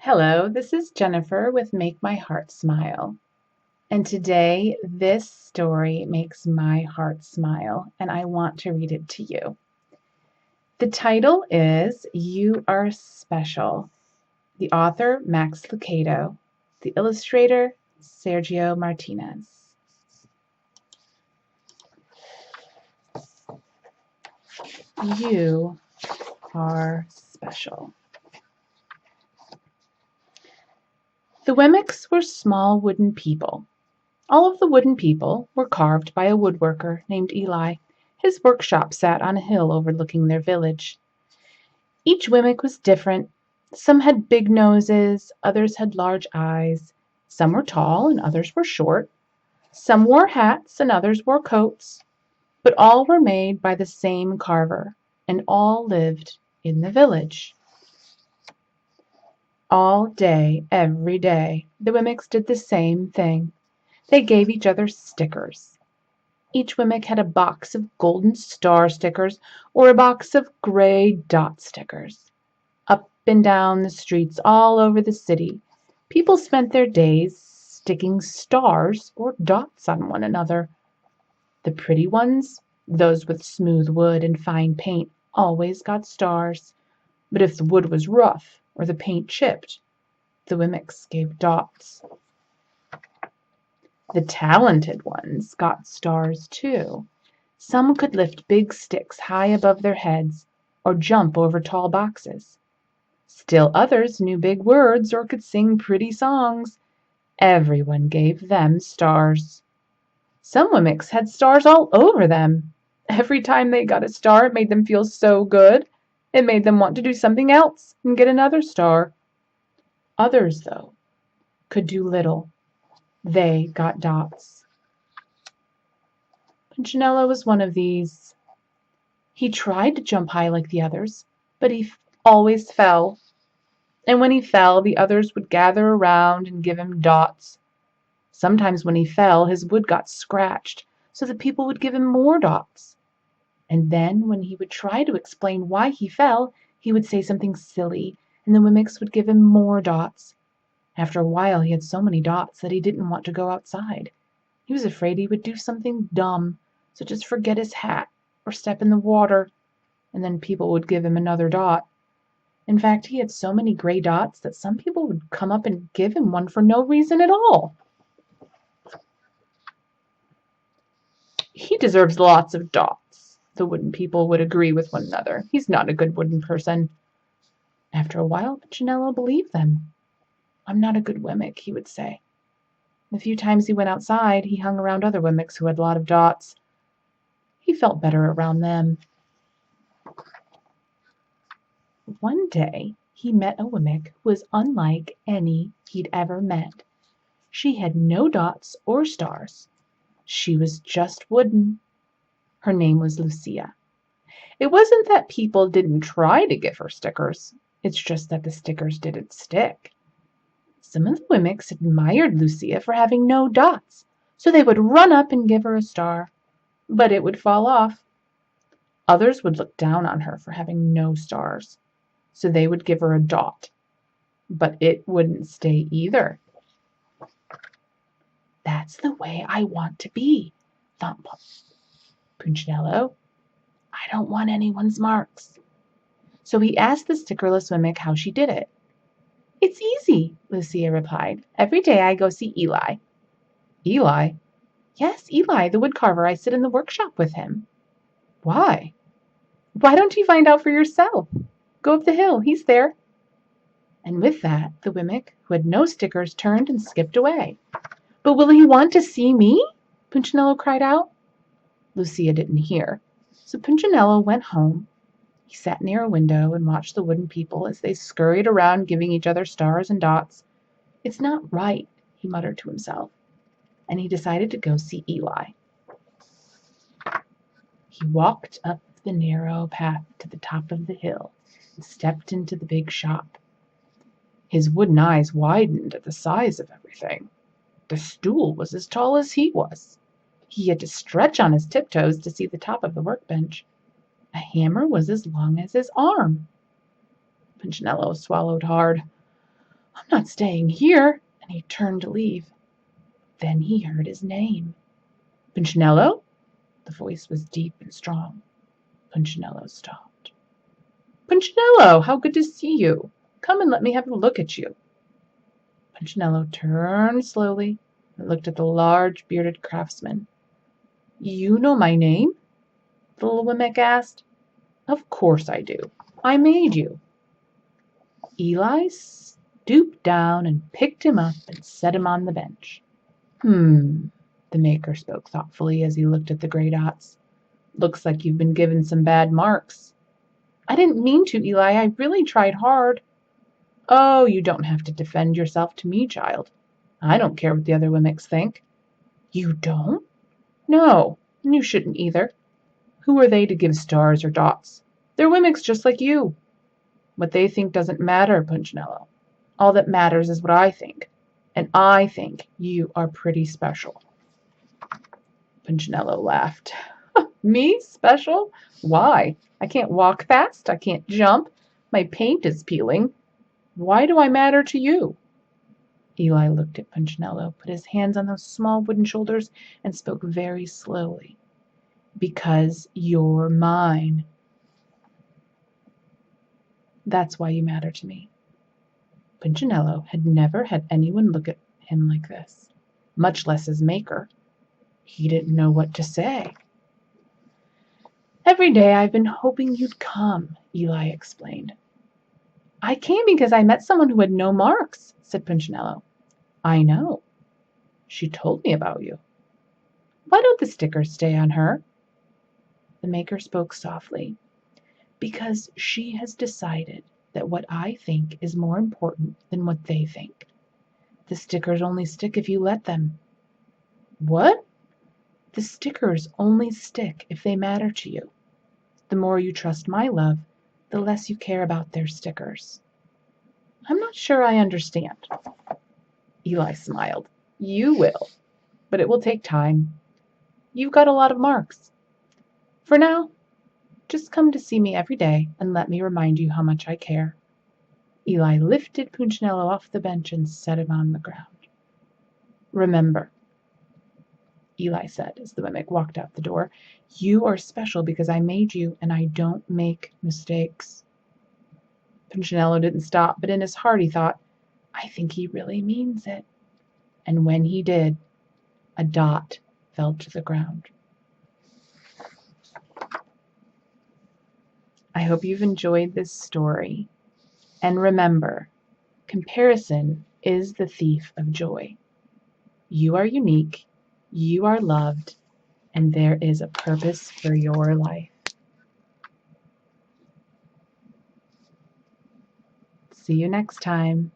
Hello, this is Jennifer with Make My Heart Smile. And today, this story makes my heart smile, and I want to read it to you. The title is You Are Special. The author, Max Lucado. The illustrator, Sergio Martinez. You are special. The Wemmicks were small wooden people. All of the wooden people were carved by a woodworker named Eli. His workshop sat on a hill overlooking their village. Each Wemmick was different. Some had big noses, others had large eyes. Some were tall and others were short. Some wore hats and others wore coats. But all were made by the same carver, and all lived in the village. All day, every day, the Wemmicks did the same thing. They gave each other stickers. Each Wemmick had a box of golden star stickers or a box of gray dot stickers. Up and down the streets all over the city, people spent their days sticking stars or dots on one another. The pretty ones, those with smooth wood and fine paint, always got stars. But if the wood was rough or the paint chipped, the Wemmicks gave dots. The talented ones got stars too. Some could lift big sticks high above their heads or jump over tall boxes. Still others knew big words or could sing pretty songs. Everyone gave them stars. Some Wemmicks had stars all over them. Every time they got a star, it made them feel so good. It made them want to do something else and get another star. Others, though, could do little. They got dots. Punchinello was one of these. He tried to jump high like the others, but he always fell. And when he fell, the others would gather around and give him dots. Sometimes when he fell, his wood got scratched, so the people would give him more dots. And then when he would try to explain why he fell, he would say something silly, and the Wemmicks would give him more dots. After a while he had so many dots that he didn't want to go outside. He was afraid he would do something dumb, such as forget his hat or step in the water, and then people would give him another dot. In fact, he had so many gray dots that some people would come up and give him one for no reason at all. He deserves lots of dots, the wooden people would agree with one another. He's not a good wooden person. After a while, Punchinello believed them. I'm not a good Wemmick, he would say. The few times he went outside, he hung around other Wemmicks who had a lot of dots. He felt better around them. One day, he met a Wemmick who was unlike any he'd ever met. She had no dots or stars. She was just wooden. Her name was Lucia. It wasn't that people didn't try to give her stickers. It's just that the stickers didn't stick. Some of the Wemmicks admired Lucia for having no dots, so they would run up and give her a star, but it would fall off. Others would look down on her for having no stars, so they would give her a dot, but it wouldn't stay either. That's the way I want to be, thought Punchinello. I don't want anyone's marks. So he asked the stickerless Wemmick how she did it. It's easy, Lucia replied. Every day I go see Eli. Eli? Yes, Eli, the woodcarver. I sit in the workshop with him. Why? Why don't you find out for yourself? Go up the hill. He's there. And with that, the Wemmick, who had no stickers, turned and skipped away. But will he want to see me? Punchinello cried out. Lucia didn't hear, so Punchinello went home. He sat near a window and watched the wooden people as they scurried around giving each other stars and dots. It's not right, he muttered to himself, and he decided to go see Eli. He walked up the narrow path to the top of the hill and stepped into the big shop. His wooden eyes widened at the size of everything. The stool was as tall as he was. He had to stretch on his tiptoes to see the top of the workbench. A hammer was as long as his arm. Punchinello swallowed hard. I'm not staying here, and he turned to leave. Then he heard his name. Punchinello? The voice was deep and strong. Punchinello stopped. Punchinello, how good to see you. Come and let me have a look at you. Punchinello turned slowly and looked at the large bearded craftsman. You know my name? The little Wemmick asked. Of course I do. I made you. Eli stooped down and picked him up and set him on the bench. The maker spoke thoughtfully as he looked at the gray dots. Looks like you've been given some bad marks. I didn't mean to, Eli. I really tried hard. Oh, you don't have to defend yourself to me, child. I don't care what the other Wemmicks think. You don't? No, and you shouldn't either. Who are they to give stars or dots? They're Wemmicks just like you. What they think doesn't matter, Punchinello. All that matters is what I think, and I think you are pretty special. Punchinello laughed. Me? Special? Why? I can't walk fast. I can't jump. My paint is peeling. Why do I matter to you? Eli looked at Punchinello, put his hands on those small wooden shoulders, and spoke very slowly. Because you're mine. That's why you matter to me. Punchinello had never had anyone look at him like this, much less his maker. He didn't know what to say. Every day I've been hoping you'd come, Eli explained. I came because I met someone who had no marks, said Punchinello. I know. She told me about you. Why don't the stickers stay on her? The maker spoke softly. Because she has decided that what I think is more important than what they think. The stickers only stick if you let them. What? The stickers only stick if they matter to you. The more you trust my love, the less you care about their stickers. I'm not sure I understand. Eli smiled. You will, but it will take time. You've got a lot of marks. For now, just come to see me every day and let me remind you how much I care. Eli lifted Punchinello off the bench and set him on the ground. Remember, Eli said as the Wemmick walked out the door, you are special because I made you and I don't make mistakes. Punchinello didn't stop, but in his heart he thought, I think he really means it. And when he did, a dot fell to the ground. I hope you've enjoyed this story. And remember, comparison is the thief of joy. You are unique, you are loved, and there is a purpose for your life. See you next time.